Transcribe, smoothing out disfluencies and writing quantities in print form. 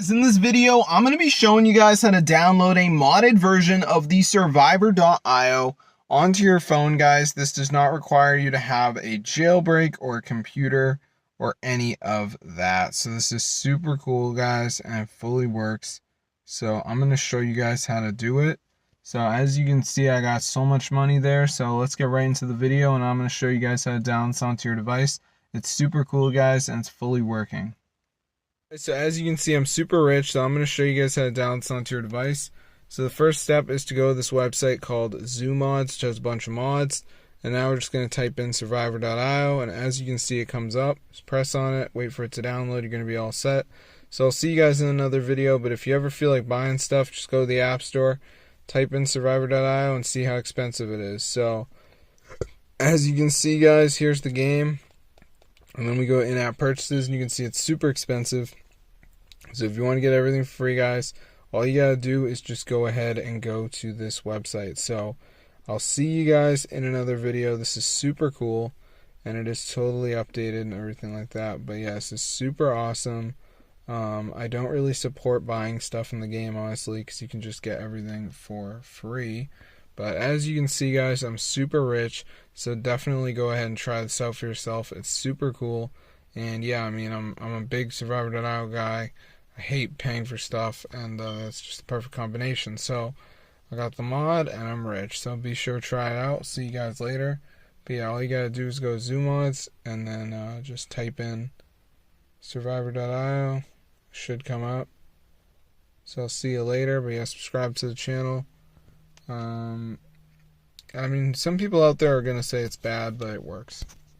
In this video, I'm going to be showing you guys how to download a modded version of the Survivor.io onto your phone, guys. This does not require you to have a jailbreak or a computer or any of that. So this is super cool, guys, and it fully works. So I'm going to show you guys how to do it. So as you can see, I got so much money there. So let's get right into the video, and I'm going to show you guys how to download this onto your device. It's super cool, guys, and it's fully working. So as you can see, I'm super rich, so I'm going to show you guys how to download this onto your device. So the first step is to go to this website called ZooMods, which has a bunch of mods. And now we're just going to type in survivor.io, and as you can see, it comes up. Just press on it, wait for it to download, you're going to be all set. So I'll see you guys in another video, but if you ever feel like buying stuff, just go to the App Store, type in survivor.io, and see how expensive it is. So as you can see, guys, here's the game. And then we go in-app purchases, and you can see it's super expensive. So if you want to get everything for free, guys, all you got to do is just go ahead and go to this website. So I'll see you guys in another video. This is super cool, and it is totally updated and everything like that. But yes, it's super awesome. I don't really support buying stuff in the game, honestly, because you can just get everything for free. But as you can see, guys, I'm super rich, so definitely go ahead and try this out for yourself. It's super cool, and yeah, I mean, I'm a big Survivor.io guy. I hate paying for stuff, and it's just the perfect combination. So I got the mod, and I'm rich, so be sure to try it out. See you guys later. But yeah, all you gotta do is go to ZooMods, and then just type in Survivor.io. Should come up. So I'll see you later. But yeah, subscribe to the channel. I mean, some people out there are going to say it's bad, but it works.